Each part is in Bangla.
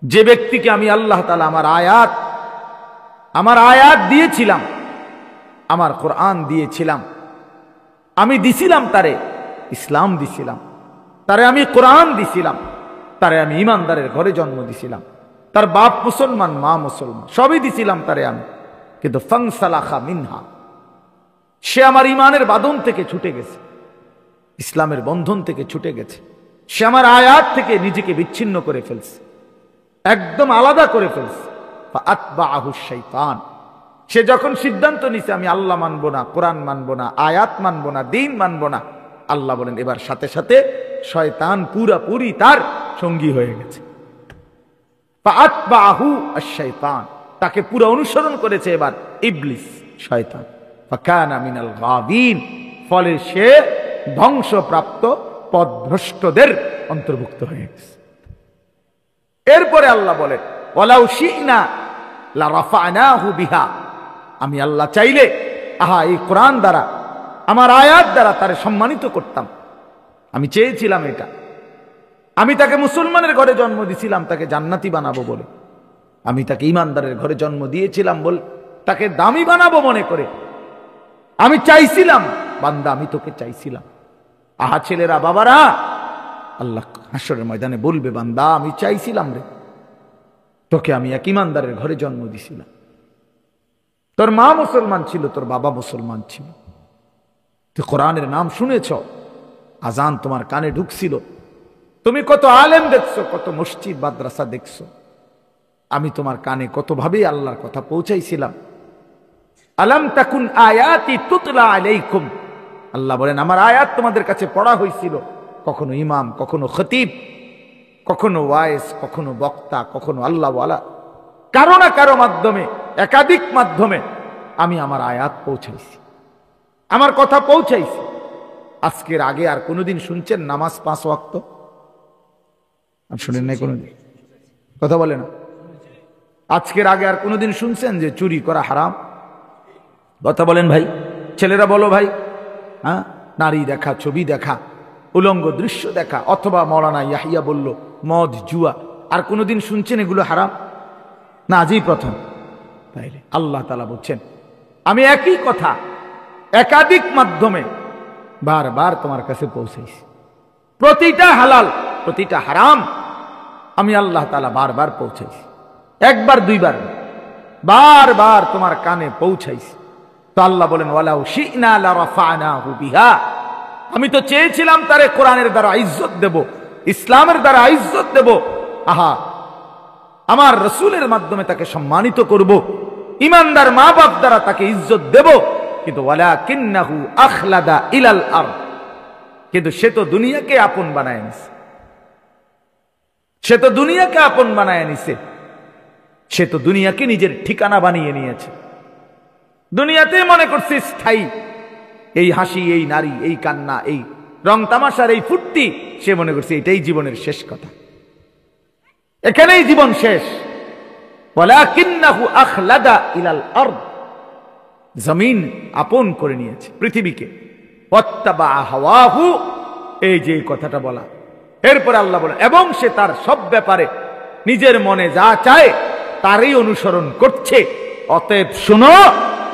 যে ব্যক্তিকে আমি আল্লাহ তাআলা আমার আয়াত দিয়েছিলাম, আমার কোরআন দিয়েছিলাম, আমি দিছিলাম তারে ইসলাম দিছিলাম, তারে আমি কোরআন দিছিলাম, তারে আমি ইমানদারের ঘরে জন্ম দিছিলাম, তার বাপ মুসলমান মা মুসলমান সবই দিছিলাম তারে আমি, কিন্তু ফানসালাখা মিনহা, সে আমার ইমানের বাঁধন থেকে ছুটে গেছে, ইসলামের বন্ধন থেকে ছুটে গেছে, সে আমার আয়াত থেকে নিজেকে বিচ্ছিন্ন করে ফেলছে, একদম আলাদা করে ফেলছে। ফাআতবাআহু শাইতান, সে যখন সিদ্ধান্ত নিছে আমি আল্লাহ মানবো না, কোরআন মানবো না, আয়াত মানবো না, দ্বীন মানবো না, আল্লাহ বলেন এবার সাথে সাথে শয়তান পুরাপুরি তার সঙ্গী হয়ে গেছে। ফাআতবাআহু আশ-শাইতান, তাকে পুরো অনুসরণ করেছে এবার ইবলিস শয়তান। ফাকানা মিনাল গাবিন, ফলে সে ধ্বংসপ্রাপ্ত পথভ্রষ্টদের অন্তর্ভুক্ত হয়ে গেছে। এরপরে আল্লাহ বলেন ওয়ালাউ শি'না লা রাফা'নাহু বিহা, আমি আল্লাহ চাইলে এই কোরআন দ্বারা আমার আয়াত দ্বারা তারে সম্মানিত করতাম। আমি চেয়েছিলাম এটা, আমি তাকে মুসলমানের ঘরে জন্ম দিয়েছিলাম তাকে জান্নাতি বানাবো বলে, আমি তাকে ইমানদারের ঘরে জন্ম দিয়েছিলাম বলে তাকে দামি বানাবো মনে করে আমি চাইছিলাম। বান্দা আমি তোকে চাইছিলাম। ছেলেরা বাবারা, আল্লাহ হাসরের ময়দানে বলবে বান্দা আমি চাইছিলাম রে, তোকে আমি এক ইমানদারের ঘরে জন্ম দিছিলাম, তোর মা মুসলমান ছিল, তোর বাবা মুসলমান ছিল, তুই কোরআনের নাম শুনেছ, আজান তোমার কানে ঢুকছিল, তুমি কত আলেম দেখছো, কত মসজিদ মাদ্রাসা দেখছো, আমি তোমার কানে কতভাবে আল্লাহর কথা পৌঁছাইছিলাম। আলাম তাকুন আয়াতি তুতলা আলাইকুম, আল্লাহ বলেন আমার আয়াত তোমাদের কাছে পড়া হয়েছিল, কখনো ইমাম, কখনো খতিব, কখনো ওয়াইজ, কখনো বক্তা, কখনো আল্লাহওয়ালা, কারো না কারো মাধ্যমে, একাধিক মাধ্যমে আমি আমার আয়াত পৌঁছাইছি, আমার কথা পৌঁছাইছি। আজকের আগে আর কোনোদিন শুনছেন নামাজ 5 ওয়াক্ত? আর শুনেন নাই কোনোদিন? কথা বলে না। আজকের আগে আর কোনোদিন শুনছেন যে চুরি করা হারাম? কথা বলেন ভাই, ছেলেরা বলো ভাই। নারী দেখা, ছবি দেখা, উলঙ্গ দৃশ্য দেখা, অথবা মৌলানা ইয়াহিয়া বলল মদ জুয়া, আর কোনোদিন শুনছেন এগুলো হারাম? না, আজই প্রথম। তাইলে আল্লাহ তাআলা বলছেন আমি একই কথা একাধিক মাধ্যমে বারবার তোমার কাছে পৌঁছাইছি, প্রতিটা হালাল প্রতিটা হারাম আমি আল্লাহ তাআলা বারবার পৌঁছাইছি, একবার দুইবার, বারবার তোমার কানে পৌঁছাইছি। তো আল্লাহ বলেন ওয়ালাউ শি'না লা রাফা'নাহু বিহা, আমি তো চেয়েছিলাম তারে কোরআনের দ্বারা ইজ্জত দেব, ইসলামের দ্বারা ইজ্জত দেব, আমার রাসূলের মাধ্যমে তাকে সম্মানিত করব, ইমানদার মা বাপ দ্বারা তাকে ইজ্জত দেব, কিন্তু ওয়ালাকিন্নাহু আখলাদা ইলাল আরদ, কিন্তু সে তো দুনিয়াকে আপন বানায় নিছে, সে তো দুনিয়াকে আপন বানায় নিছে, সে তো দুনিয়াকে নিজের ঠিকানা বানিয়ে নিয়েছে, দুনিয়াতে মনে করছে স্থায়ী। এই হাসি, এই নারী, এই কান্না, এই রং তামাশার এই ফুর্তি, সে মনে করছে এটাই জীবনের শেষ কথা, এখানেই জীবন শেষ। ওয়ালাকিন্নাহু আখলাদা ইলাল আরদ, জমিন আপন করে নিয়েছে, পৃথিবীকে। ওয়াত্তাবা হাওয়াহু, এই যে কথাটা বলা, এরপরে আল্লাহ বলেন এবং সে তার সব ব্যাপারে নিজের মনে যা চায় তারই অনুসরণ করছে। অতএব শুনো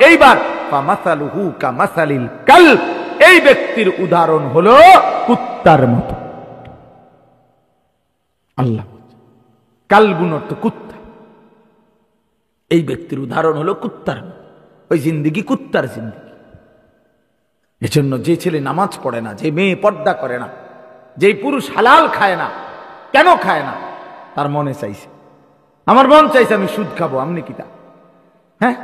এইবার, ফামাসালুহু কামাসালিল কালব, এই ব্যক্তির উদাহরণ হলো কুত্তার মতো। আল্লাহ কালবুন অর্থ কুত্তা, এই ব্যক্তির উদাহরণ হলো কুত্তার মতো, ওই জিন্দিগি কুত্তার জিন্দিগি। এজন্য যে ছেলে নামাজ পড়ে না, যে মেয়ে পর্দা করে না, যে পুরুষ হালাল খায় না, কেন খায় না? তার মনে চাইছে, আমার মন চাইছে আমি সুদ খাবো, আমনি কিতা? হ্যাঁ,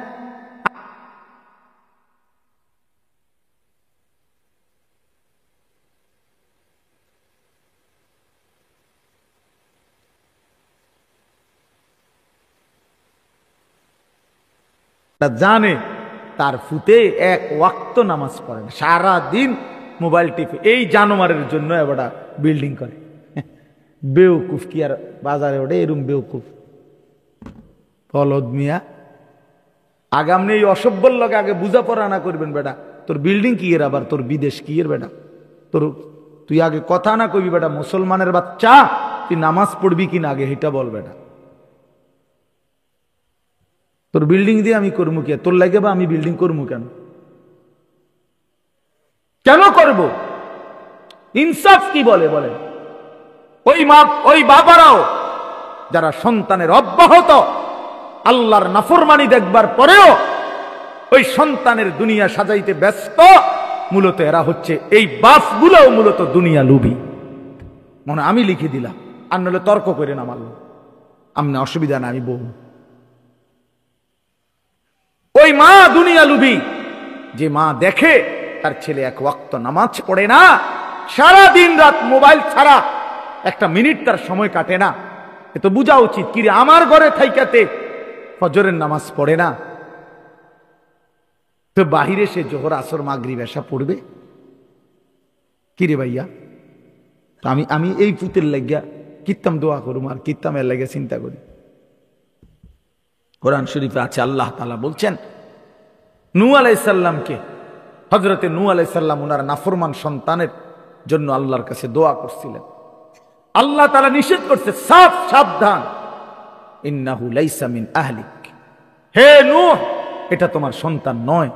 জানে তার ফুতে এক ওয়াক্ত নামাজ পড়ে না, সারা দিন মোবাইল টিপে, এই জানোয়ারের জন্য এবার বিল্ডিং করে। বেউকুফ কি আর বাজারে ওঠে এরম বেউকুফ ফলদ মিয়া। আগামী এই অসভ্যর লগে আগে বুঝাপড়া না করবেন বেটা, তোর বিল্ডিং কি এর, আবার তোর বিদেশ কি এর বেটা, তুই আগে কথা না কবি বেটা, মুসলমানের বাচ্চা তুই নামাজ পড়বি কিনা আগে এটা বল বেটা। তোর বিল্ডিং দিয়ে আমি করবো কে? তোর লাগে বা আমি বিল্ডিং করবো কেন? কেন করব? ইনসাফ কি বলে বলে? ওই মা ওই বাবারাও যারা সন্তানের অব্যাহত আল্লাহর নাফরমানি দেখবার পরেও ওই সন্তানের দুনিয়া সাজাইতে ব্যস্ত, মূলত এরা হচ্ছে এই বাপগুলোও মূলত দুনিয়া লুবি। মনে আমি লিখে দিলাম, আর নলে তর্ক করে না মারল, আমনে অসুবিধা না, আমি বলব। ওই মা দুনিয়া লুবি, যে মা দেখে তার ছেলে এক ওয়াক্ত নামাজ পড়ে না, সারা দিন রাত মোবাইল ছাড়া একটা মিনিট তার সময় কাটে না, এ তো বোঝা উচিত কিরে আমার ঘরে থাইকাতে ফজরের নামাজ পড়ে না, তো বাহিরে সে জোহর আসর মাগরিব এশা পড়বে কিরে ভাইয়া? আমি আমি এই পুতের লাগিয়া কিত্তাম দোয়া করুম আর কিত্তাম এর লাগিয়া চিন্তা করি। কোরআন শরীফে আছে আল্লাহ তাআলা বলছেন নূহ আলাইহিস সালামকে, হযরতে নূহ আলাইহিস সালাম ওনার নাফরমান সন্তানের জন্য আল্লাহর কাছে দোয়া করছিলেন। আল্লাহ তাআলা নিষেধ করছে, সাবধান, ইন্নাহু লাইসা মিন আহলিক, হে নূহ এটা তোমার সন্তান নয়,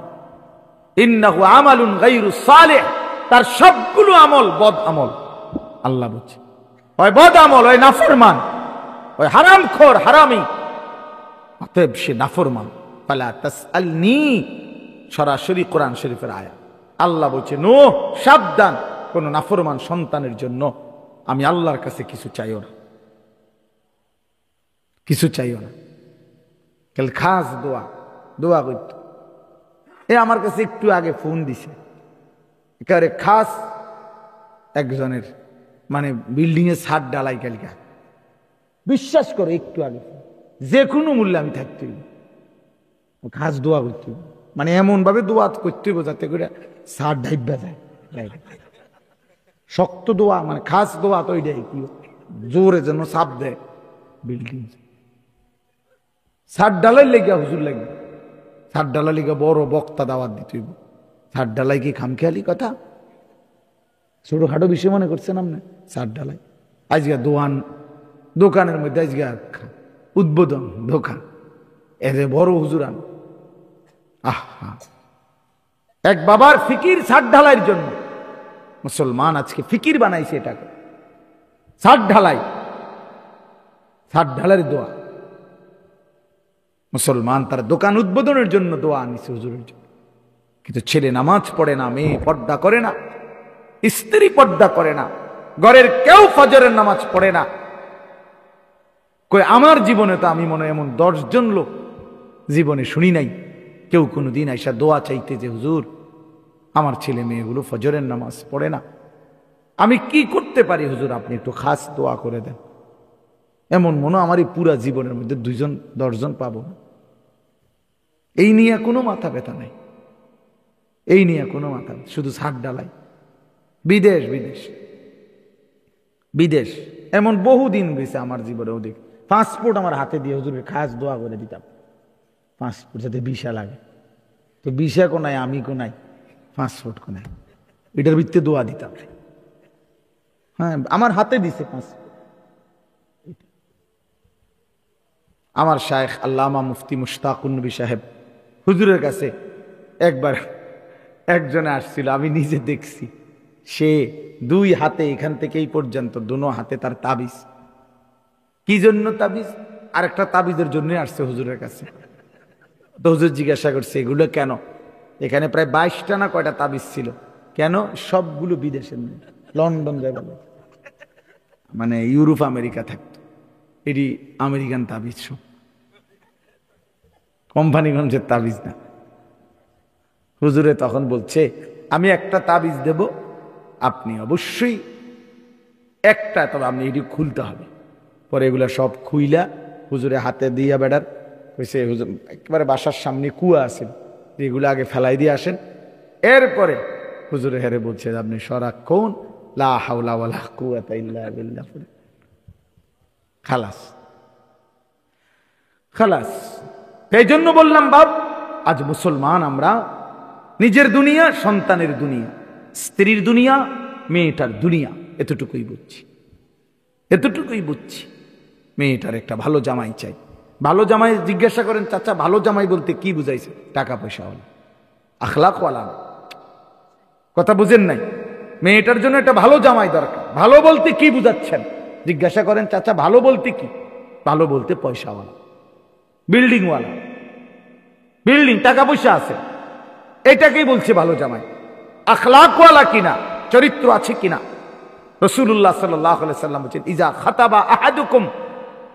ইন্নাহু আমালুন গায়রু সালিহ, তার সবগুলো আমল বদ আমল। আল্লাহ বলছে ওই বদ আমল, ওই নাফরমান, ওই হারামখোর হারামি, অতএব সে নাফরমান। ফালা তাসআলনি, সরাসরি কোরআন শরীফের আয়াত। আল্লাহ বলছে নূহ সাবধান, কোন নাফরমান সন্তানের জন্য আমি আল্লাহর কাছে কিছু চাইও না, কিছু চাইও না। কাল খাস দোয়া দোয়া করত। এ আমার কাছে একটু আগে ফোন দিছে, একেবারে খাস একজনের, মানে বিল্ডিং এর ছাদ ডালাই কালকা, বিশ্বাস করে একটু আগে, যে কোনো মূল্যে আমি থাকতে খাস দোয়া করতে, মানে এমন ভাবে দোয়া করতে যাতে করে ছাদ ঢাইবা যায়, শক্ত দোয়া, মানে খাস দোয়া তো ওইটাই কি জোরে যেন চাপ দেয় বিল্ডিং। ছাদ ডালাই লেগে হুজুর লাগে, ছাদ ডালা লেগে বড় বক্তা দাওয়াত দিতে হইব। ছাদ ডালাই কি খামখেয়ালি কথা? ছোটখাটো বিষয় মনে করছেন আপনি? ছাদ ডালাই আজকে দোকানের মধ্যে আজকে উদ্বোধন দোকান, এ যে বড় হুজুরান, আহা, এক বাবার ফিকির ছাদ ঢালাইয়ের জন্য মুসলমান আজকে ফিকির বানাইছে এটাকে, ছাদ ঢালাই, ছাদ ঢালাইয়ের দোয়া। মুসলমান তার দোকান উদ্বোধনের জন্য দোয়া আনিছে হুজুরের জন্য, কিন্তু ছেলে নামাজ পড়ে না, মেয়ে পর্দা করে না, স্ত্রী পর্দা করে না, ঘরের কেউ ফজরের নামাজ পড়ে না। কই আমার জীবনে তো আমি মনে এমন 10 জন লোক জীবনে শুনি নাই কেউ কোনোদিন আইসা দোয়া চাইতে যে হুজুর আমার ছেলে মেয়েগুলো ফজরের নামাজ পড়ে না, আমি কি করতে পারি হুজুর, আপনি একটু খাস দোয়া করে দেন। এমন মনে আমার এই পুরা জীবনের মধ্যে 2 জন 10 জন পাবো না। এই নিয়ে কোনো মাথা ব্যথা নাই, এই নিয়ে কোনো মাথা, শুধু ছাদ ডালাই। বিদেশ বিদেশ বিদেশ এমন বহুদিন গেছে আমার জীবনে, ওদিক পাসপোর্ট আমার হাতে দিয়ে হুজুরের খাস দোয়া করে দিতাম, পাসপোর্ট যাতে ভিসা লাগে, তো ভিসা কোনায় আমি কোনাই, পাসপোর্ট কোনায়, এটার ভিত্তিতে দোয়া দিতাম। হ্যাঁ আমার হাতে দিছে পাসপোর্ট। আমার শায়েখ আল্লামা মুফতি মুশতাকুন নবী সাহেব হুজুরের কাছে একবার একজনে আসছিল, আমি নিজে দেখছি, সে 2 হাতে এখান থেকে এই পর্যন্ত 2 হাতে তার তাবিজ। কি জন্য তাবিজ? আর একটা তাবিজের জন্য আসছে হুজুরের কাছে। তো হুজুর জিজ্ঞাসা করছে এগুলো কেন? এখানে প্রায় 22টা না কয়টা তাবিজ ছিল। কেন? সবগুলো বিদেশের, লন্ডন যায় বলে, মানে ইউরোপ আমেরিকা থাকতো, এটি আমেরিকান তাবিজ, সব কোম্পানিগঞ্জের তাবিজ না। হুজুরে তখন বলছে আমি একটা তাবিজ দেব, আপনি অবশ্যই একটা, তবে আপনি এটি খুলতে হবে। পরে এগুলা সব খুইলা হুজুরে হাতে দিয়া বেড়ার কইছে, হুজুর একেবারে বাসার সামনে কুয়া আছে, এগুলো আগে ফেলাই দিয়ে আসেন। এরপরে হুজুরে হেরে বলছে আপনি সারাক্ষণ লা হাওলা ওয়ালা কুওয়াতা ইল্লা বিল্লাহ, খালাস খালাস। এই জন্য বললাম বাপ, আজ মুসলমান আমরা নিজের দুনিয়া, সন্তানের দুনিয়া, স্ত্রীর দুনিয়া, মেয়েটার দুনিয়া, এতটুকুই বুঝছি, এতটুকুই বুঝছি। মেয়েটার একটা ভালো জামাই চাই, ভালো জামাই জিজ্ঞাসা করেন, চাচা ভালো জামাই বলতে কি বুঝাইছে? টাকা পয়সা হল, আখলাকওয়ালা। কথা বুঝেন নাই? মেয়েটার জন্য একটা ভালো জামাই দরকার। ভালো বলতে কি বুঝাচ্ছেন জিজ্ঞাসা করেন, চাচা ভালো বলতে কি? ভালো বলতে পয়সাওয়ালা, বিল্ডিংওয়ালা, বিল্ডিং, টাকা পয়সা আছে, এটাকেই বলছে ভালো জামাই। আখলাকওয়ালা কিনা, চরিত্র আছে কিনা। রাসূলুল্লাহ সাল্লাল্লাহু আলাইহি সাল্লাম বলেন, ইজা খাতাবা আহাদুকুম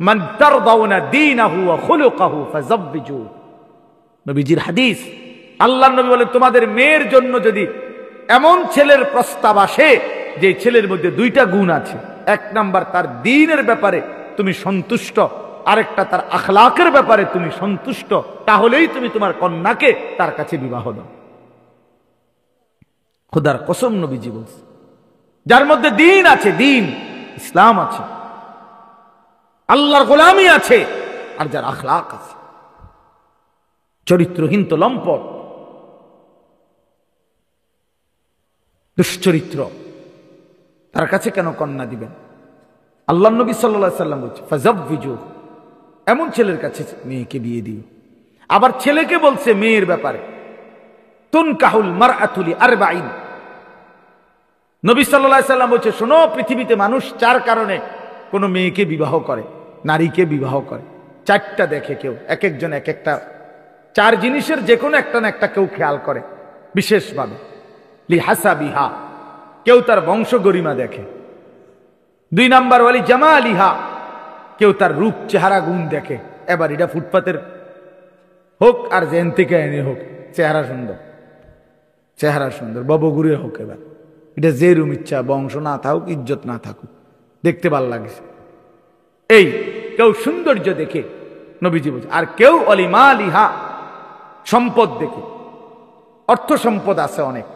মান তারদাউনা দীনাহু ওয়া খুলুকাহু ফাযাব্বিজু। নবীজির হাদিস, আল্লাহর নবী বলেন, তোমাদের মেয়ের জন্য যদি এমন ছেলের প্রস্তাব আসে যে ছেলের মধ্যে দুইটা গুণ আছে, এক নাম্বার তার দ্বীনের ব্যাপারে তুমি সন্তুষ্ট, আরেকটা তার আখলাকের ব্যাপারে তুমি সন্তুষ্ট, তাহলেই তুমি তোমার কন্যাকে তার কাছে বিবাহ দাও। খোদার কসম নবীজি বলছে, যার মধ্যে দ্বীন আছে, দ্বীন ইসলাম আছে, আল্লাহর গোলামি আছে, আর যার আখলাক আছে, চরিত্রহীন তো লম্পট, দুশ্চরিত্র, তার কাছে কেন কন্যা দিবেন? আল্লাহ নবী সাল্লাল্লাহু আলাইহি সাল্লাম বলছে, ফাযাব্বিজু, এমন ছেলের কাছে মেয়েকে বিয়ে দিও। আবার ছেলেকে বলছে মেয়ের ব্যাপারে, তুনকাহুল মারআতু লিআরবাঈন। নবী সাল্লাল্লাহু আলাইহি সাল্লাম বলছে, শোনো, পৃথিবীতে মানুষ চার কারণে কোন মেয়েকে বিবাহ করে, নারীকে বিবাহ করে। চারটা দেখে কেউ, এক একজন এক একটা, চার জিনিসের যে কোনো একটা না একটা কেউ খেয়াল করে বিশেষভাবে। লিহাসাবিহা, কেউ তার বংশ গরিমা দেখে। দুই নাম্বার ওয়ালি জামালিহা, কেউ তার রূপ চেহারা গুণ দেখে। এবার এটা ফুটপাতের হোক আর জেন থেকে এনে হোক, চেহারা সুন্দর, চেহারা সুন্দর, ববগুড়ির হোক, এবার এটা যে রুম ইচ্ছা, বংশ না থাকুক, ইজ্জত না থাকুক, দেখতে ভাল লাগে। এই কেউ সৌন্দর্য দেখে, নবীজি বলছে। আর কেউ অলিমালিহা, সম্পদ দেখে, অর্থ সম্পদ আছে অনেক,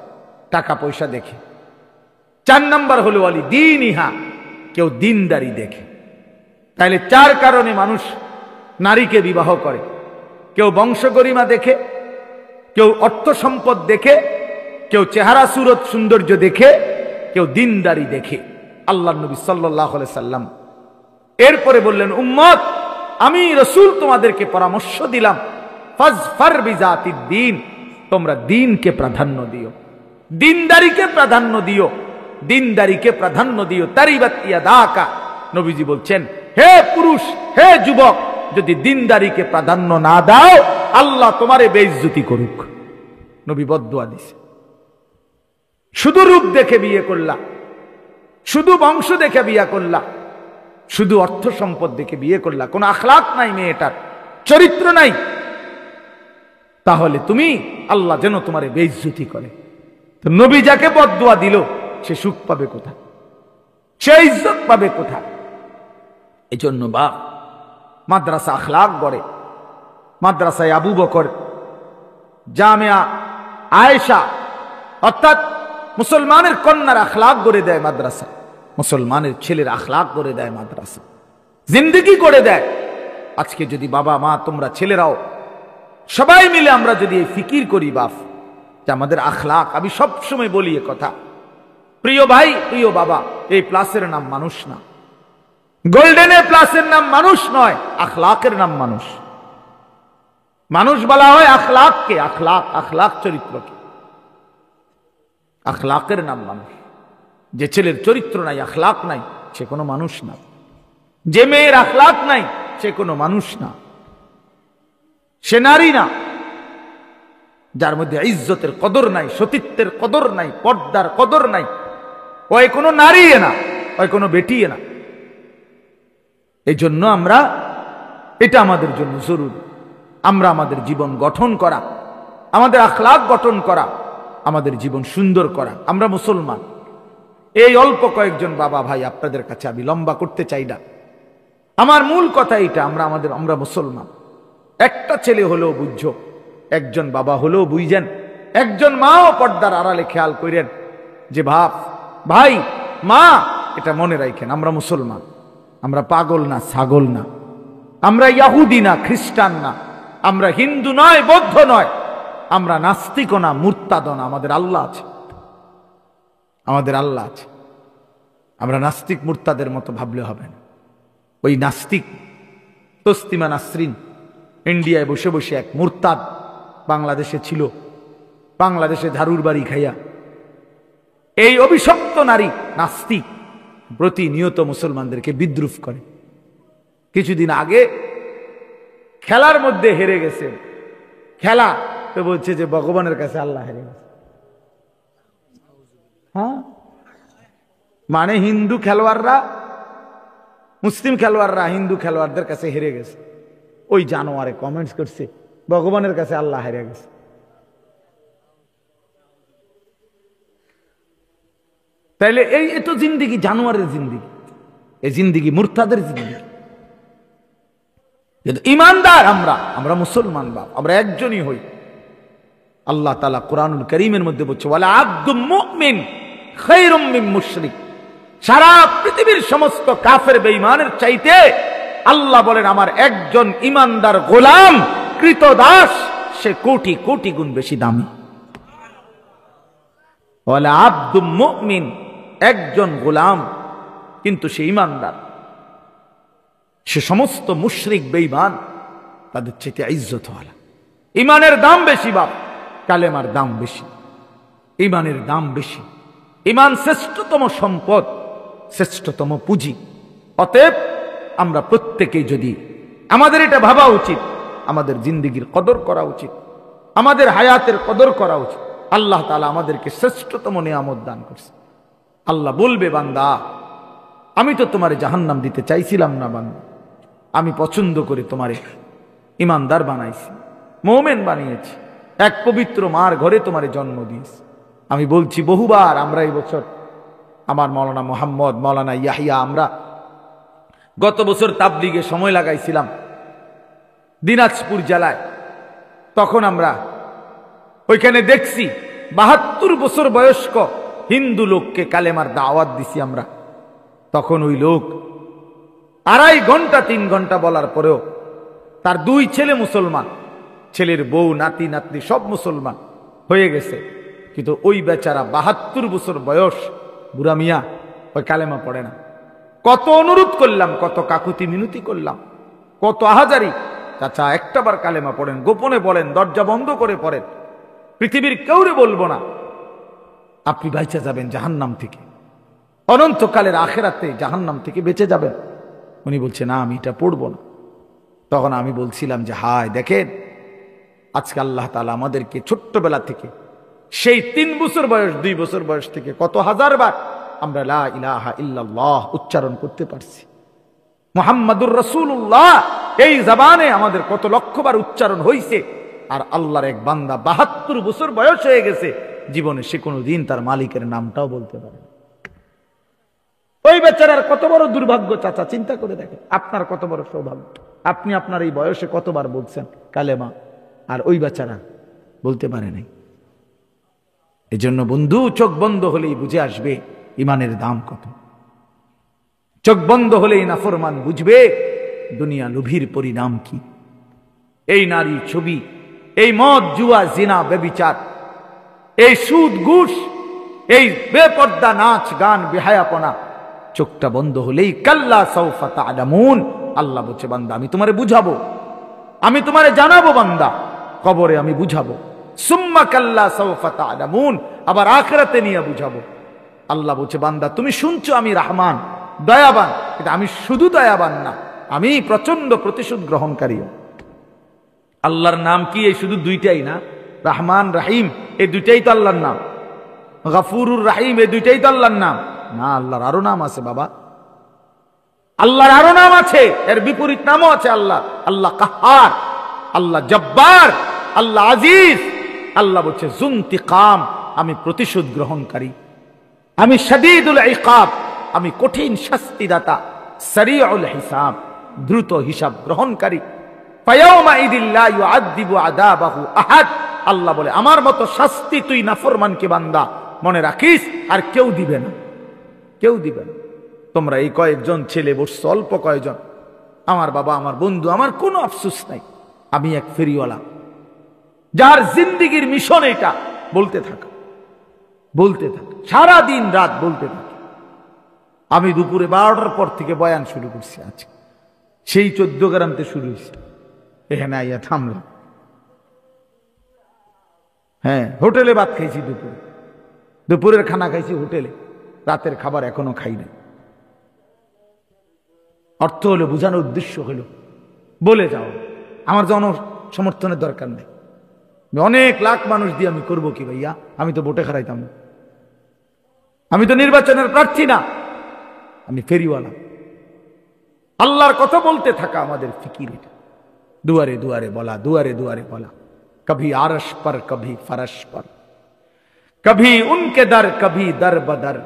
টাকা পয়সা দেখে। চার নাম্বার হলো অলি দিন ইহা, কেউ দিনদারি দেখে। তাইলে চার কারণে মানুষ নারীকে বিবাহ করে। কেউ বংশ গরিমা দেখে, কেউ অর্থ সম্পদ দেখে, কেউ চেহারা সুরত সৌন্দর্য দেখে, কেউ দিনদারি দেখে। আল্লাহ নবী সাল্লাল্লাহু আলাইহি সাল্লাম এরপরে বললেন, উম্মত, আমি রাসূল তোমাদেরকে পরামর্শ দিলাম, ফাজফার বিজাতিদ দ্বীন, তোমরা দ্বীনকে প্রাধান্য দিও, দিনদারিকে প্রাধান্য দিও, দিনদারিকে প্রাধান্য দিও। তারিবাত ইয়াদাকা, নবীজি বলছেন, হে পুরুষ, হে যুবক, যদি দিনদারিকে প্রাধান্য না দাও, আল্লাহ তোমারে বেইজ্জতি করুক। নবী বদদুয়া দিছে। শুধু রূপ দেখে বিয়ে করলা, শুধু বংশ দেখে বিয়ে করলা, শুধু অর্থ সম্পদ দেখে বিয়ে করলা, কোন আখলাক নাই, মেয়েটার চরিত্র নাই, তাহলে তুমি, আল্লাহ যেন তোমারে বেইজ্জতি করে। তো নবী যাকে বদদুয়া দিল, সে সুখ পাবে কোথায়? সে ইজ্জত পাবে কোথায়? এই জন্য বাপ মাদ্রাসা আখলাক গড়ে। মাদ্রাসায় আবু বকর, জামিয়া আয়েশা, অর্থাৎ মুসলমানের কন্যার আখলাক গড়ে দেয় মাদ্রাসা, মুসলমানের ছেলের আখলাক গড়ে দেয় মাদ্রাসা, জিন্দেগি গড়ে দেয়। আজকে যদি বাবা মা, তোমরা ছেলেরাও সবাই মিলে আমরা যদি এই ফিকির করি বাপ, যে আমাদের আখলাক, আমি সবসময় বলি এ কথা, প্রিয় ভাই, প্রিয় বাবা, এই প্লাসের নাম মানুষ না, গোল্ডেন এ প্লাসের নাম মানুষ নয়, আখলাকের নাম মানুষ। মানুষ বলা হয় আখলাককে, আখলাক, আখলাক চরিত্রকে, আখলাকের নাম মানুষ। যে ছেলের চরিত্র নাই, আখলাক নাই, সে কোনো মানুষ না। যে মেয়ের আখলাক নাই, সে কোনো মানুষ না, সে নারী না। যার মধ্যে ইজ্জতের কদর নাই, সতীত্বের কদর নাই, পর্দার কদর নাই, ওই কোনো নারী না, ওই কোনো বেটি না। এই জন্য আমরা, এটা আমাদের জন্য জরুরি, আমরা আমাদের জীবন গঠন করা, আমাদের আখলাক গঠন করা, আমাদের জীবন সুন্দর করা। আমরা মুসলমান। এই অল্প কয়েকজন বাবা ভাই আপনাদের কাছে আমি লম্বা করতে চাই না, আমার মূল কথা এটা, আমরা মুসলমান। একটা ছেলে হলেও বুঝছো, একজন বাবা হলেও বুঝেন, একজন মাও পর্দার আড়ালে খেয়াল করেন যে ভাই মা, এটা মনে রাখেন, আমরা মুসলমান, আমরা পাগল না, ছাগল না, আমরা ইহুদি না, খ্রিস্টান না, আমরা হিন্দু নয়, বৌদ্ধ নয়, আমরা নাস্তিক না, মুরতাদ না, আমাদের আল্লাহ আছে, আমাদের আল্লাহ আছে। আমরা নাস্তিক মুরতাদের মতো ভাবলে হবে না। ওই নাস্তিক তসলিমা নাসরিন ইন্ডিয়ায় বসে বসে এক মুরতাদ, বাংলাদেশে ছিল, বাংলাদেশে ঝাড়ুর বাড়ি খাইয়া এই অভিশপ্ত নারী নাস্তিক প্রতিনিয়ত মুসলমানদেরকে বিদ্রুপ করে। কিছুদিন আগে খেলার মধ্যে হেরে গেছে, খেলা তো বলছে যে ভগবানের কাছে আল্লাহ হেরে গেছে। হ্যাঁ, মানে হিন্দু খেলোয়াড়রা, মুসলিম খেলোয়াড়রা হিন্দু খেলোয়াড়দের কাছে হেরে গেছে। ওই জানোয়ারে কমেন্টস করছে ভগবানের কাছে আল্লাহ হেরে গেছে। তাইলে এই তো জিন্দিগি জানোয়ারের জিন্দিগি, এই জিন্দিগি মুরতাদের জিন্দিগি। কিন্তু ইমানদার আমরা মুসলমান বাপ, আমরা একজনই হই। আল্লাহ তাআলা কোরআনুল কারীমের মধ্যে বলছে ওয়ালা আবদুম মুমিন খায়রুম মিন মুশরিক। সারা পৃথিবীর সমস্ত কাফের বেঈমানের চাইতে আল্লাহ বলেন আমার একজন ইমানদার গোলাম কৃতদাস সে কোটি কোটি গুণ বেশি দামি। ওয়ালা আবদুম মুমিন, একজন গোলাম কিন্তু সে ইমানদার, সে সমস্ত মুশরিক বেঈমান তাদের চাইতে ইজ্জতওয়ালা। ইমানের দাম বেশি বাপ, কালেমার দাম বেশি, ইমানের দাম বেশি। ইমান শ্রেষ্ঠতম সম্পদ, শ্রেষ্ঠতম পুঁজি। অতএব আমরা প্রত্যেকেই যদি আমাদের এটা ভাবা উচিত, আমাদের জিন্দেগির কদর করা উচিত, আমাদের হায়াতের কদর করা উচিত। আল্লাহ তাআলা আমাদেরকে শ্রেষ্ঠতম নিয়ামত দান করছে। আল্লাহ বলবে বান্দা আমি তো তোমারে জাহান্নাম দিতে চাইছিলাম না বান্দা, আমি পছন্দ করে তোমারে ইমানদার বানাইছি, মুমিন বানিয়েছি, এক পবিত্র মার ঘরে তোমারে জন্ম দিয়েছি। আমি বলছি বহুবার, আমরা এই বছর আমার মাওলানা মোহাম্মদ, মাওলানা ইয়াহিয়া, আমরা গত বছর তাবলিগে সময় লাগাইছিলাম দিনাজপুর জেলায়। তখন আমরা ওইখানে দেখছি ৭২ বছর বয়স্ক হিন্দু লোককে কালেমার দাওয়াত দিছি আমরা। তখন ওই লোক ২.৫ ঘন্টা ৩ ঘন্টা বলার পরেও তার ২ ছেলে মুসলমান, ছেলের বউ নাতি নাতনি সব মুসলমান হয়ে গেছে, কিন্তু ওই বেচারা ৭২ বছর বয়স বুড়া মিয়া ওই কালেমা পড়ে না। কত অনুরোধ করলাম, কত কাকুতি মিনতি করলাম, কত আহাজারি, চাচা একটাবার কালেমা পড়েন, গোপনে বলেন, দরজা বন্ধ করে পড়েন, পৃথিবীর কেউরে বলবো না, আপনি বাইচা যাবেন জাহান্নাম থেকে, অনন্তকালের আখেরাতে জাহান্নাম থেকে বেঁচে যাবেন। উনি বলছে না আমি এটা পড়বো না। তখন আমি বলছিলাম যে হায় দেখেন আজকে আল্লাহ তাআলা আমাদেরকে ছোট্টবেলা থেকে সেই ৩ বছর বয়স ২ বছর বয়স থেকে কত হাজার বার আমরা লা ইলাহা ইল্লাল্লাহ উচ্চারণ করতে পারছি, মুহাম্মাদুর রাসূলুল্লাহ এই জবানে আমাদের কত লক্ষবার উচ্চারণ হয়েছে। আর আল্লাহর এক বান্দা ৭২ বছর বয়স হয়ে গেছে, জীবনে সে কোনোদিন তার মালিকের নামটাও বলতে পারে না। ওই বেচারার কত বড় দুর্ভাগ্য চাচা, চিন্তা করে দেখেন আপনার কত বড় সৌভাগ্য। আপনি আপনার এই বয়সে কতবার বলছেন কালেমা, আর ওই বেচারা বলতে পারে নাই। এই জন্য বন্ধু চোখ বন্ধ হলেই বুঝে আসবে ইমানের দাম কত। চোখ বন্ধ হলেই নাফরমান বুঝবে দুনিয়া লোভীর পরিণাম কি। এই নারী ছবি, এই মদ জুয়া জিনা ব্যভিচার, এই সুদ ঘুষ, এই বেপর্দা নাচ গান বেহায়াপনা, চোখটা বন্ধ হলেই কাল্লা সাউফা তা'লামুন। আল্লাহ বলছে বান্দা আমি তোমারে বুঝাবো, আমি তোমারে জানাবো বান্দা, কবরে আমি বুঝাবো, সুম্মা কাল্লা সাউফা তা'লামুন, আবার আখিরাতে নিয়ে বুঝাবো। আল্লাহ বলছে বান্দা তুমি শুনছো আমি রহমান দয়াবান, কিন্তু আমি শুধু দয়াবান না, আমি প্রচন্ড প্রতিশোধ গ্রহণকারী। আল্লাহর নাম কি এই শুধু দুইটাই না? রহমান রাহিম এই দুইটাই তো আল্লাহর নাম, গফুরুর রাহিম এই দুইটাই তো আল্লাহর নাম না। আল্লাহর আরো নাম আছে বাবা, আল্লাহর আরো নাম আছে, এর বিপরীত নামও আছে। আল্লাহ আল্লাহ কাহার, আল্লাহ জব্বার, আল্লাহ আজিজ। আল্লাহ বলছে যুনতিকাম, আমি প্রতিশোধ গ্রহণকারী, আমি শাদীদুল ইকাব, আমি কঠিন শাস্তিদাতা, সারিউল হিসাব, দ্রুত হিসাব গ্রহণকারী। ফায়াউমা ইদিল লা ইউআযযিবু আযাবাহু আহাদ। আল্লাহ বলে আমার মতো শাস্তি তুই নাফরমানকে বান্দা মনে রাখিস আর কেউ দিবে না, কেউ দিবে না। তোমরা এই কয়েকজন ছেলে বসছো, অল্প কয়েকজন, আমার বাবা আমার বন্ধু, আমার কোনো আফসোস নাই। আমি এক ফেরিওয়ালা যার জিন্দেগীর মিশন এটা বলতে থাকা, বলতে থাকা, সারা দিন রাত বলতে থাকা। আমি দুপুরে 12টার পর থেকে বয়ান শুরু করছি আজকে, সেই 14 গ্রামতে শুরু হয়েছে, এখানে আইয়া থামলাম। হ্যাঁ, হোটেলে ভাত খাইছি, দুপুরের খানা খাইছি হোটেলে, রাতের খাবার এখনো খাই না। অর্থ হলো, বোঝানোর উদ্দেশ্য হলো, বলে যাও আমার জন সমর্থনের দরকার নেই, অনেক লাখ মানুষ দিয়ে আমি করবো কি ভাইয়া? আমি তো ভোটে হারাইতাম না, আমি তো নির্বাচনের প্রার্থী না, আমি ফেরিওয়ালা। আল্লাহর কথা বলতে থাকা আমাদের ফিকির, দুয়ারে দুয়ারে বলা, দুয়ারে দুয়ারে বলা, কভি আরশ পর কভি ফরশ পর, কভি উনকে দর কভি দর বদর,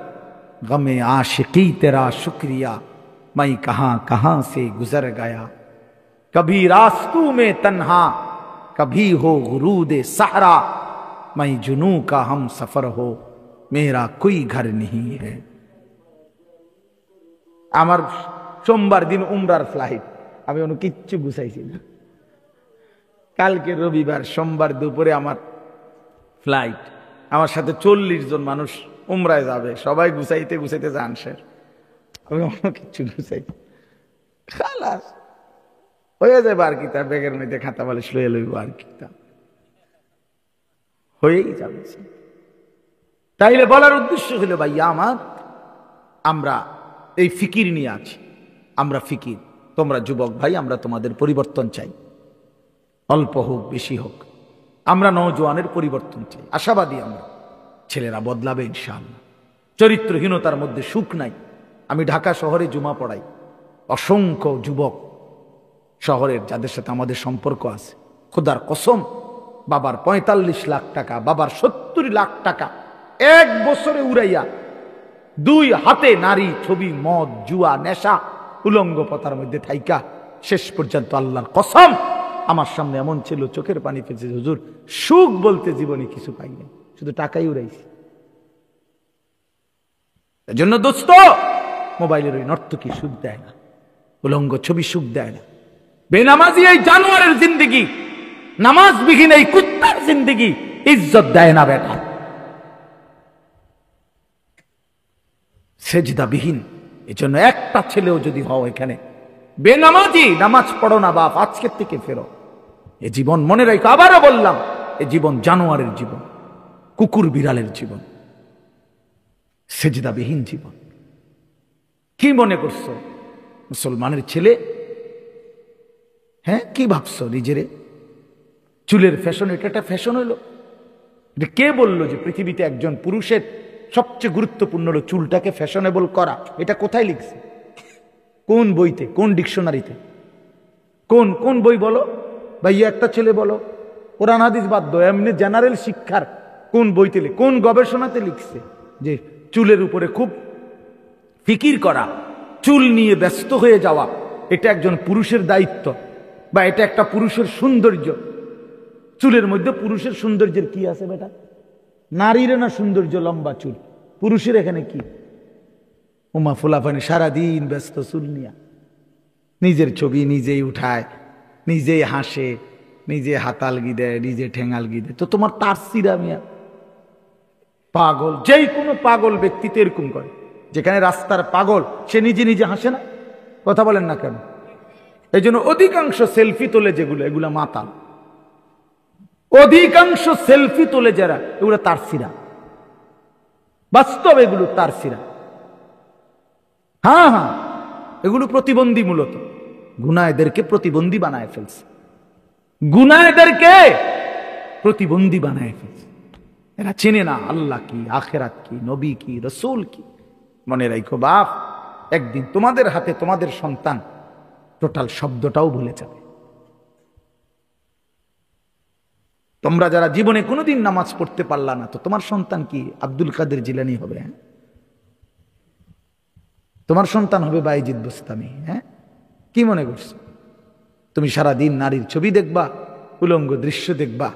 গমে आशिकी तेरा शुक्रिया मैं कहां कहां से गुजर गया, कभी रास्तों में तन्हा कभी हो गुरूद सहरा, मैं जुनू का हम सफर हो मेरा कोई घर नहीं है। আমার সোমবার দিন উমরার ফ্লাইট, আমি অন্য কিচ্ছু গুছাইছি না। কালকে রবিবার, সোমবার দুপুরে আমার ফ্লাইট, আমার সাথে 40 জন মানুষ উমরায় যাবে, সবাই গুছাইতে গুছাইতে যান শেষ, আমি অন্য কিচ্ছু গুছাই খালাস হয়ে যাবে। আর কি তার ব্যাগের মধ্যে খাতা বালিশ লইয়া লইব, আর কি তা হয়েই যাবে। তাইলে বলার উদ্দেশ্য হলো ভাইয়া আমার, আমরা এই ফিকির নিয়ে আছি, আমরা ফিকির, তোমরা যুবক ভাই, আমরা তোমাদের পরিবর্তন চাই, অল্প হোক বেশি হোক, আমরা নওজোয়ানের পরিবর্তন চাই, আশাবাদী আমরা। ছেলেরা বদলাবে ইনশাআল্লাহ। চরিত্রহীনতার মধ্যে সুখ নাই। আমি ঢাকা শহরে জুমা পড়াই, অসংখ্য যুবক শহরের যাদের সাথে আমাদের সম্পর্ক আছে, খোদার কসম, বাবার 45 লাখ টাকা, বাবার 70 লাখ টাকা এক বছরে উড়াইয়া 2 হাতে নারী, ছবি, মদ, জুয়া, নেশা, উলঙ্গ পথার মধ্যে থাইকা শেষ পর্যন্ত আল্লাহর কসম আমার সামনে এমন ছিল, চোখের পানি ফেলছে, হুজুর সুখ বলতে জীবনে কিছু পাই নাই, শুধু টাকাই উড়াইছি। এজন্য দোস্ত, মোবাইলের ওই নর্তকী সুখ দেয় না, উলঙ্গ ছবি সুখ দেয় না, বেনামাজি এই জানোয়ারের জিন্দেগি, নামাজবিহীন এই কুত্তার জিন্দেগি ইজ্জত দেয় না বেটা। সেজদাবিহীন, এজন্য একটা ছেলেও যদি হও এখানে বেনামাজি, নামাজ পড়ো না বাপ, আজকের থেকে ফেরো। এ জীবন মনে রাখো, আবারও বললাম, এ জীবন জানোয়ারের জীবন, কুকুর বিড়ালের জীবন, সেজদাবিহীন জীবন। কি মনে করছো মুসলমানের ছেলে? হ্যাঁ, কি ভাবছো নিজেরে? চুলের ফ্যাশন, এটা একটা ফ্যাশন হইল? এটা কে বললো যে পৃথিবীতে একজন পুরুষের সবচেয়ে গুরুত্বপূর্ণ হলো চুলটাকে ফ্যাশনেবল করা? এটা কোথায় লিখছে? কোন বইতে, কোন ডিকশনারিতে, কোন কোন বই বলো ভাইয়া? একটা ছেলে বলো, কোরআন হাদিস বাদ দাও, এমনি জেনারেল শিক্ষার কোন বইতে, কোন গবেষণাতে লিখছে যে চুলের উপরে খুব ফিকির করা, চুল নিয়ে ব্যস্ত হয়ে যাওয়া এটা একজন পুরুষের দায়িত্ব, বা এটা একটা পুরুষের সৌন্দর্য? চুলের মধ্যে পুরুষের সৌন্দর্যের কি আছে বেটা? নারীর না সৌন্দর্য লম্বা চুল, পুরুষের এখানে কি? উমা ফুলাফানি সারাদিন ব্যস্ত চুল নিয়া, নিজের ছবি নিজেই উঠায়, নিজেই হাসে, নিজে হাতালগি দেয়, নিজে ঠেঙালগি দেয়। তো তোমার তার সিরা মিয়া পাগল, যেই কোনো পাগল ব্যক্তি তো এরকম করে। যেখানে রাস্তার পাগল সে নিজে নিজে হাসে না, কথা বলেন না কেন? এই জন্য অধিকাংশ সেলফি তোলে যেগুলো, এগুলা মাতাল। অধিকাংশ সেলফি তোলে যারা, এগুলো তার সিরা, বাস্তব এগুলো তার সিরা। হ্যাঁ হ্যাঁ, এগুলো প্রতিবন্ধী, মূলত গুনাহদেরকে প্রতিবন্ধী বানায় ফেলছে, গুনাহদেরকে প্রতিবন্ধী বানায় ফেলছে। এরা চেনে না আল্লাহ কি, আখেরাত কি, নবী কি, রসুল কি। মনে রাখো বাপ, একদিন তোমাদের হাতে তোমাদের সন্তান টোটাল শব্দটাও ভুলে যাবে। তোমরা যারা জীবনে কোনোদিন নামাজ পড়তে পারলা না, তো তোমার সন্তান কি আব্দুল কাদের জিলানী হবে? হ্যাঁ, তোমার সন্তান হবে বাইজিদ বুস্তামি। হ্যাঁ, কি মনে করছো? তুমি সারাদিন নারীর ছবি দেখবা, উলঙ্গ দৃশ্য দেখবা,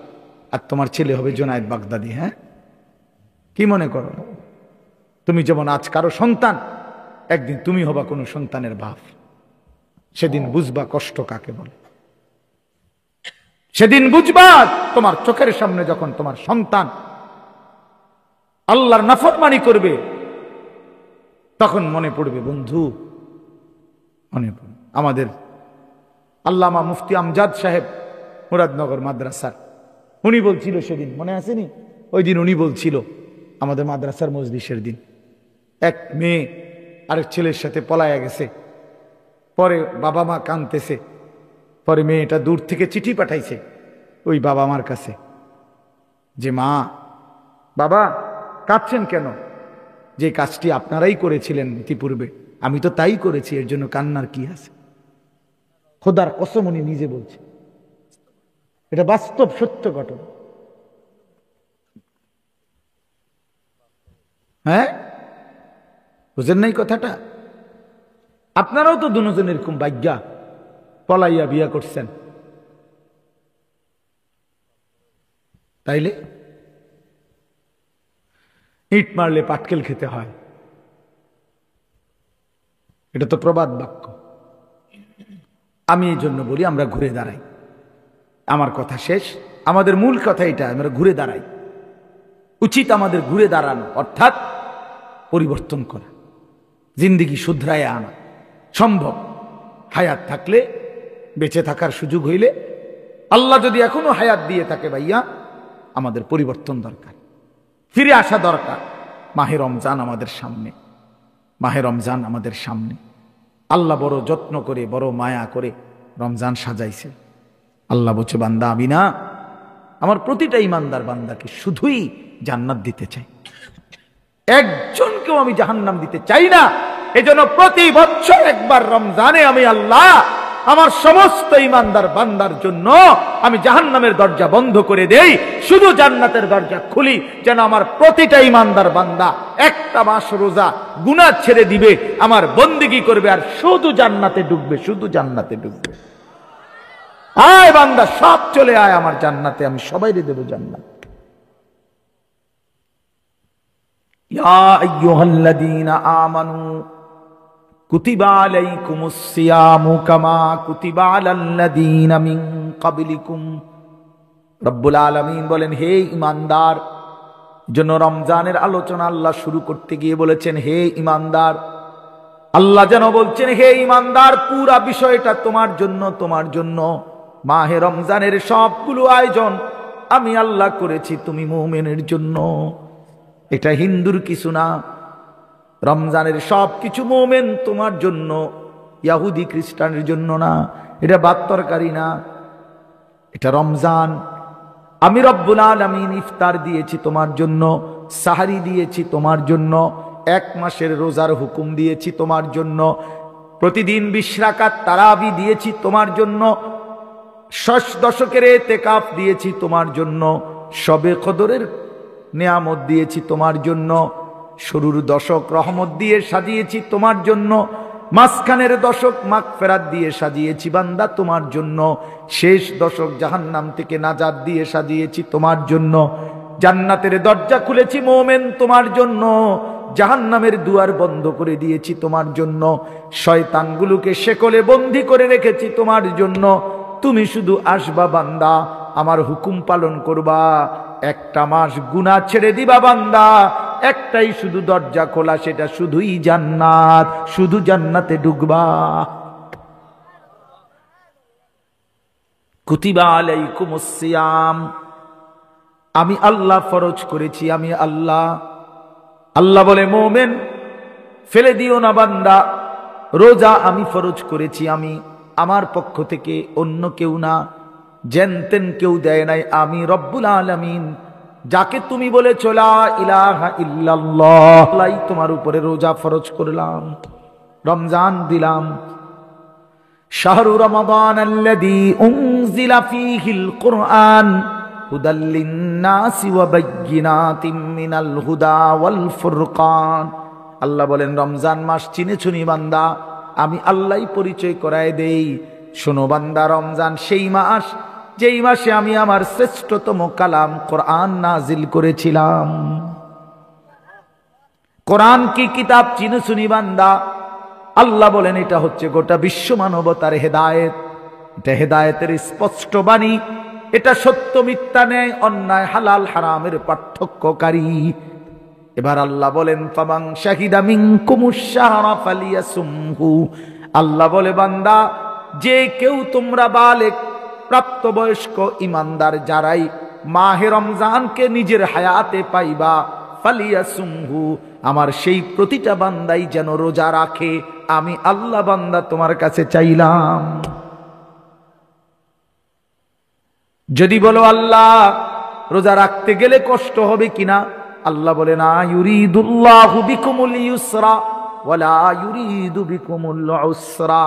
আর তোমার ছেলে হবে জোনায়েদ বাগদাদি? হ্যাঁ, কি মনে করো? তুমি যেমন আজ কারো সন্তান, একদিন তুমি হবা কোনো সন্তানের বাপ। সেদিন বুঝবা কষ্ট কাকে বলে, সেদিন বুঝবা তোমার চোখের সামনে যখন তোমার সন্তান আল্লাহর নাফরমানি করবে, তখন মনে পড়বে বন্ধু, মনে পড়বে আমাদের আল্লামা মুফতি আমজাদ সাহেব মুরাদনগর মাদ্রাসার, উনি বলছিল সেদিন, মনে আসেনি? ওই দিন উনি বলছিল আমাদের মাদ্রাসার মজলিসের দিন, এক মেয়ে আরেক ছেলের সাথে পলায়া গেছে, পরে বাবা মা কাঁদতেছে, পরে মেয়েটা দূর থেকে চিঠি পাঠাইছে ওই বাবা মার কাছে যে মা, বাবা কাঁদছেন কেন? যে কাজটি আপনারাই করেছিলেন ইতিপূর্বে, আমি তো তাই করেছি, এর জন্য কান্নার কি আছে? খোদার কসম উনি নিজে বলছে, এটা বাস্তব সত্য ঘটনা। হ্যাঁ, বুঝেন নাই কথাটা? আপনারাও তো দুজন এরকম ভাগ্যা পলাইয়া বিয়া করছেন, তাইলে ইট মারলে পাটকেল খেতে হয়, এটা তো প্রবাদ বাক্য। আমি এই জন্য বলি আমরা ঘুরে দাঁড়াই। আমার কথা শেষ, আমাদের মূল কথা এটা, আমরা ঘুরে দাঁড়াই। উচিত আমাদের ঘুরে দাঁড়ানো, অর্থাৎ পরিবর্তন করা, জিন্দিগি শুধরায় আনা সম্ভব। হায়াত থাকলে, বেঁচে থাকার সুযোগ হইলে, আল্লাহ যদি এখনো হায়াত দিয়ে থাকে ভাইয়া, আমাদের পরিবর্তন দরকার, ফিরে আসা দরকার। মাহে রমজান আমাদের সামনে, মাহে রমজান আমাদের সামনে। আল্লাহ বড় যত্ন করে, বড় মায়া করে রমজান সাজাইছে। আল্লাহ বলছে, বান্দা আমি না আমার প্রতিটা ইমানদার বান্দাকে শুধুই জান্নাত দিতে চাই, একজনকেও আমি জাহান্নাম দিতে চাই না। এজন্য প্রতি বছর একবার রমজানে আমি আল্লাহ আমার সমস্ত ইমানদার বান্দার জন্য আমি জাহান্নামের দরজা বন্ধ করে দেই, শুধু জান্নাতের দরজা খুলি, যেন আমার প্রতিটা ইমানদার বান্দা একটা মাস রোজা গুনাহ ছেড়ে দিবে, আমার বন্দেগী করবে, আর শুধু জান্নাতে ঢুকবে, শুধু জান্নাতে ঢুকবে। আয় বান্দা, সব চলে আয় আমার জান্নাতে, আমি সবাইকে দেব জান্নাত। ইয়া আইয়ুহাল্লাযীনা আমানু কুতিবা আলাইকুমুস সিয়ামু কামা কুতিবা আলাল্লাযীনা মিন ক্বাবলিকুম। রব্বুল আলামিন বলেন, হে ঈমানদার, জন্য রমজানের আলোচনা আল্লাহ শুরু করতে গিয়ে বলেছেন, হে ঈমানদার। আল্লাহ যেন বলছেন, হে ঈমানদার, পুরা বিষয়টা তোমার জন্য, তোমার জন্য। মাহে রমজানের সবগুলো আয়োজন আমি আল্লাহ করেছি তুমি মুমিনের জন্য। এটা হিন্দুর কিছু না, রমজানের সব কিছু মুমিন তোমার জন্য, ইহুদি খ্রিস্টানের জন্য না। এটা ভাত তরকারি না, এটা রমজান। আমি রব্বুল আলামিন ইফতার দিয়েছি তোমার জন্য, সাহারি দিয়েছি তোমার জন্য, এক মাসের রোজার হুকুম দিয়েছি তোমার জন্য, প্রতিদিন 20 রাকাত তারাবি দিয়েছি তোমার জন্য, 6 দশকের ইতিকাফ দিয়েছি তোমার জন্য, শবে কদরের নিয়ামত দিয়েছি তোমার জন্য, শুরুর দশক রহমত দিয়ে সাজিয়েছি তোমার জন্য, মাঝখানের দশক মাগফিরাত দিয়ে সাজিয়েছি বান্দা তোমার জন্য, শেষ দশক জাহান্নাম থেকে নাজাত দিয়ে সাজিয়েছি তোমার জন্য। জান্নাতের দরজা খুলেছি মুমিন তোমার জন্য, জাহান্নামের দুয়ার বন্ধ করে দিয়েছি তোমার জন্য, শয়তানগুলোকে শেকলে বন্দী করে রেখেছি তোমার জন্য। তুমি শুধু আসবা বান্দা, আমার হুকুম পালন করবা, একটা মাস গুনাহ ছেড়ে দিবা বান্দা, একটাই শুধু দরজা খোলা, সেটা শুধুই জান্নাত, শুধু জান্নাতে ঢুকবা। কুতিবা আলাইকুমুস সিয়াম, আমি আল্লাহ ফরজ করেছি, আমি আল্লাহ। আল্লাহ বলে, মুমিন ফেলে দিও না বান্দা, রোজা আমি ফরজ করেছি, আমি আমার পক্ষ থেকে, অন্য কেউ না, জেনতেন কেউ দেয় নাই, আমি রব্বুল আলামিন যাকে তুমি বলেছো লা ইলাহা ইল্লাল্লাহ, আল্লাহই তোমার উপরে রোজা ফরজ করলাম, রমজান দিলাম। শাহরু রমাদান আল্লাযী উনজিলা ফীহিল কুরআন হুদাল লিন-নাসি ওয়া বায়্যিনাতিম মিনাল হুদা ওয়াল ফুরকান। আল্লাহ বলেন, রমজান মাস চিনেছো নি বান্দা, আমি আল্লাহই পরিচয় করায় দেই। শোনো বান্দা, রমজান সেই মাস যেই মাসে আমি আমার শ্রেষ্ঠতম কালাম কোরআন নাজিল করেছিলাম। কোরআন কি কিতাব চিনেছো নি বান্দা? আল্লাহ বলেন, এটা হচ্ছে গোটা বিশ্ব মানবতার হেদায়েত, এটা হেদায়েতের স্পষ্ট বাণী, এটা সত্য মিথ্যা, ন্যায় অন্যায়, হালাল হারামের পার্থক্যকারী। এবার আল্লাহ বলেন, ফামান শাহিদা মিনকুমুশ শাহরা ফালিয়াসুমহু। আল্লাহ বলে, বান্দা যে কেউ তোমরা বালেগ প্রাপ্তবয়স্ক ইমানদার যারাই মাহে রমজানকে নিজের হায়াতে পাইবা, ফালিয়াসুমহু, আমার সেই প্রতিটা বান্দাই যেন রোজা রাখে। আমি আল্লাহ বান্দা তোমার কাছে চাইলাম। যদি বলো আল্লাহ রোজা রাখতে গেলে কষ্ট হবে কিনা, আল্লাহ বলে না, ইউরিদুল্লাহু বিকুমুল ইউসরা ওয়ালা ইউরিদু বিকুমুল উসরা।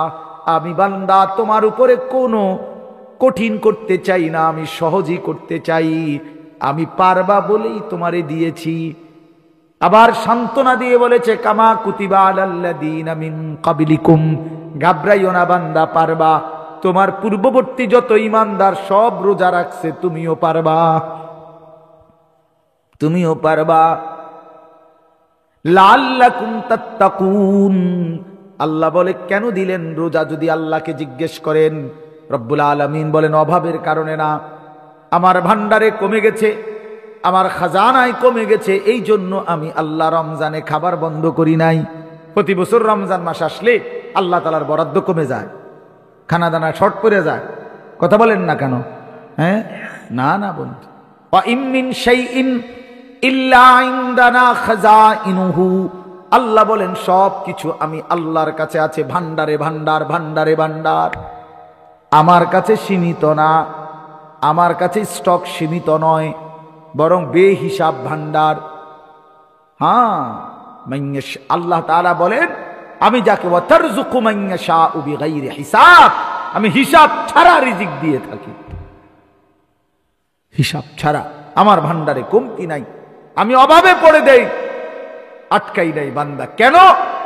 আমি বান্দা তোমার উপরে কোনো কঠিন করতে চাই না, আমি সহজই করতে চাই। আমি পারবা বলেই তোমারে দিয়েছি। আবার সান্ত্বনা দিয়ে বলেছে, কামা কুতিবা আলাল্লাযীনা মিন ক্বাবলিকুম, ঘাবড়াইও না বান্দা, পারবা। তোমার পূর্ববর্তী যত ঈমানদার সব রোজা রাখছে, তুমিও পারবা, তুমিও পারবা। লাআল্লাকুম তাত্তাকুন, আল্লাহ বলে কেন দিলেন রোজা যদি আল্লাহকে জিজ্ঞেস করেন? রব্বুল আলামিন বলেন অভাবের কারণে না, আমার ভান্ডারে কমে গেছে, আমার খাজানায় কমে গেছে, এই জন্য আমি আল্লাহ রমজানে খাবার বন্ধ করি নাই। প্রতি বছর রমজান মাস আসলে আল্লাহ তাআলার বরাদ্দ কমে যায়, খানা দানা শর্ট পড়ে যায়। কথা বলেন না কেন? হ্যাঁ, না না বন্ধু। ওয়া ইম মিন শাইইন ইল্লা ইনদানা খাজাইনুহু, আল্লাহ বলেন সব কিছু আমি আল্লাহর কাছে আছে, ভান্ডারে ভান্ডার, ভান্ডারে ভান্ডার। আমার কাছে সীমিত না, আমার কাছে স্টক সীমিত নয়, বরং বেহিসাব ভান্ডার। হ্যাঁ, আল্লাহ তাআলা বলেন আমি যাকে ওয়াতারযুকু মান ইয়াশাউ বিগাইরি হিসাব, আমি হিসাব ছাড়া রিজিক দিয়ে থাকি, হিসাব ছাড়া। আমার ভান্ডারে কমতি নাই, আমি অভাবে পড়ে দেই, আটকাই নাই বান্দা। কেন?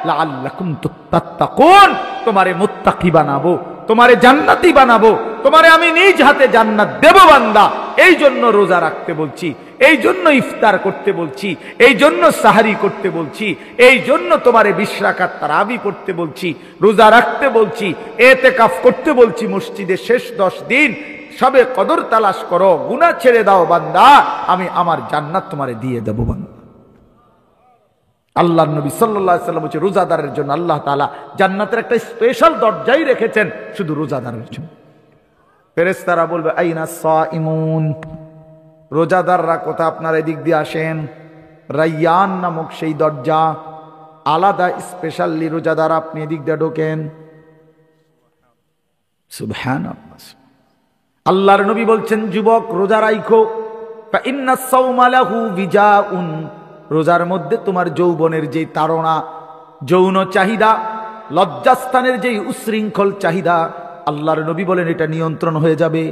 লাআল্লাকুম তাত্তাকুন, তোমারে মুত্তাকি বানাবো, তোমারে জান্নাতি বানাবো, তোমারে আমি নিজ হাতে জান্নাত দেব বান্দা। এই জন্য রোজা রাখতে বলছি, এই জন্য ইফতার করতে বলছি, এই জন্য সাহারি করতে বলছি, এই জন্য তোমারে 20 রাকাত তারাবি পড়তে বলছি, রোজা রাখতে বলছি, এতেকাফ করতে বলছি মসজিদে শেষ 10 দিন। সবে কদর তালাশ করো, গুনাহ ছেড়ে দাও বান্দা, আমি আমার জান্নাত তোমারে দিয়ে দেব বান্দা। আল্লাহর নবী সাল্লাল্লাহু আলাইহি ওয়াসাল্লাম বলেছে রোজাদারের জন্য আল্লাহ তাআলা জান্নাতের একটা স্পেশাল দরজাই রেখেছেন শুধু রোজাদারের জন্য। ফেরেশতারা বলবে আইনা সাইমুন, রোজাদাররা কোথা? আপনারা এদিক দিয়ে আসেন। রায়্যান নামক সেই দরজা, আলাদা স্পেশালি রোজাদার, আপনি এদিক দিয়ে ঢোকেন। সুবহানাল্লাহ। আল্লাহর নবী বলছেন যুবক রোজা রাখো, ফা ইন্নাস সাওমা লাহু বিজাউন, রোজার মধ্যে তোমার যৌবনের যেই তাড়না, যৌন চাহিদা, লজ্জাস্থানের যেই উশৃঙ্খল চাহিদা, আল্লাহর নবী বলেন এটা নিয়ন্ত্রণ হয়ে যাবে।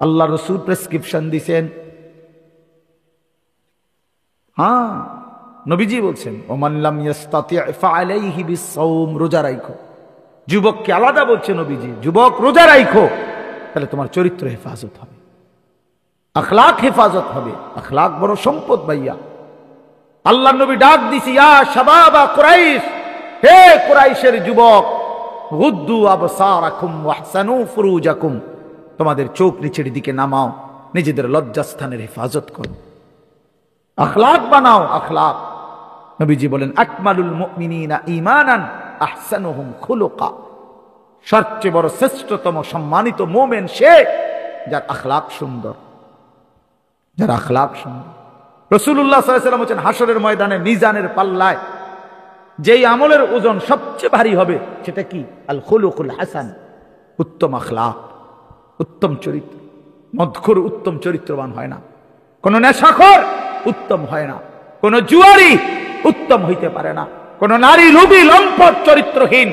আল্লাহ রাসূল প্রেসক্রিপশন দিয়েছেন। হ্যাঁ, নবীজি বলছেন ওমান লাম ইস্তাতি' ফাআলাইহি বিস-সাওম, রোজা রাখো। যুবককে আলাদা বলছে নবীজি, যুবক রোজা রাখো, তাহলে তোমার চরিত্র হেফাজত হবে, আখলাক হেফাজত হবে। আখলাক বড় সম্পদ ভাইয়া। আল্লাহ নবী ডাক দিছি, ইয়া শাবাবা কুরাইশ, হে কুরাইশের যুবক, গুদ্দু আবসারাকুম ওয়াহসানু ফুরুজাকুম, তোমাদের চোখ নিচের দিকে নামাও, নিজেদের লজ্জাস্থানের হেফাজত করো, আখলাক বানাও, আখলাক। নবীজি বলেন আকমালুল মুমিনিনা ঈমানান আহসানুহুম খুলুকা, সবচেয়ে বড় শ্রেষ্ঠতম সম্মানিত মুমিন সে যার আখলাক সুন্দর, যার আখলাক সুন্দর। রাসূলুল্লাহ সাল্লাল্লাহু আলাইহি ওয়াসাল্লাম বলেন হাসরের ময়দানে মিজানের পাল্লায় যেই আমলের ওজন সবচেয়ে ভারী হবে সেটা কি? আল খুলুকুল হাসান, উত্তম আখলাক, উত্তম চরিত্র। মদখোর উত্তম চরিত্রবান হয় না, কোন নেশাখোর উত্তম হয় না, কোন জুয়ারি উত্তম হইতে পারে না, কোন নারী লোভী লম্পট চরিত্রহীন,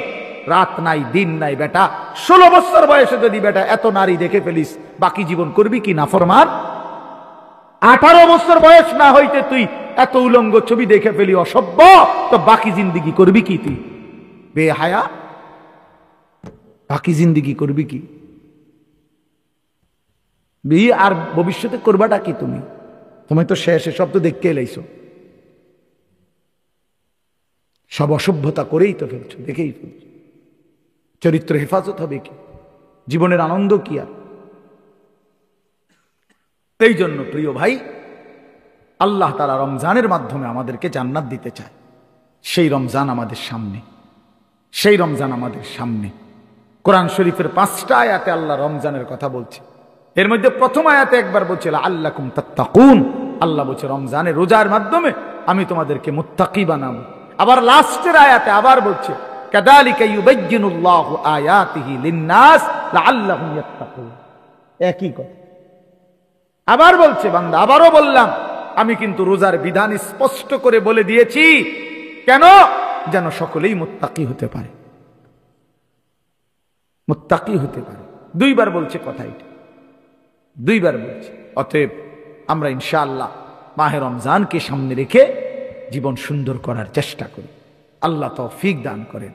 রাত নাই দিন নাই বেটা, 16 বছর বয়সে যদি বেটা এত নারী দেখে ফেলিস, বাকি জীবন করবি কি নাফরমান? 18 বছর বয়স না হইতে তুই এত উলঙ্গ ছবি দেখে ফেলি, অসভ্য, তো বাকি জিন্দিগি করবি কি তুই? বেহায়া, বাকি জিন্দিগি করবি কি? বিয়ে আর ভবিষ্যতে করবাটা কি তুমি? তুমি তো শেষে সব তো দেখতে এলাইছো, সব অসভ্যতা করেই তো ফেলছো, দেখেই ফেলছো। চরিত্র হেফাজত হবে কি? জীবনের আনন্দ কি আর? এই জন্য প্রিয় ভাই, আল্লাহ তাআলা রমজানের মাধ্যমে আমাদেরকে জান্নাত দিতে চায়। সেই রমজান আমাদের সামনে, সেই রমজান আমাদের সামনে। কোরআন শরীফের 5টা আয়াতে আল্লাহ রমজানের কথা বলছে। এর মধ্যে প্রথম আয়াতে একবার বলছে লাআল্লাকুম তাত্তাকুন, আল্লাহ বলছে রমজানে রোজার মাধ্যমে আমি তোমাদেরকে মুত্তাকি বানাবো। আবার লাস্টের আয়াতে আবার বলছে কাযালিকা ইউবায়্যিনুল্লাহু আয়াতিহি লিন-নাস লাআল্লাহুম ইয়াত্তাকুন। একই কথা আবার বলছে বান্দা, আবারও বললাম আমি কিন্তু রোজার বিধান স্পষ্ট করে বলে দিয়েছি, কেন? যেন সকলেই মুত্তাকি হতে পারে, মুত্তাকি হতে পারে। 2বার বলছে কথা, এটা 2বার বলছে। অতএব আমরা ইনশাআল্লাহ মাহে রমজানকে সামনে রেখে জীবন সুন্দর করার চেষ্টা করি। আল্লাহ তৌফিক দান করেন।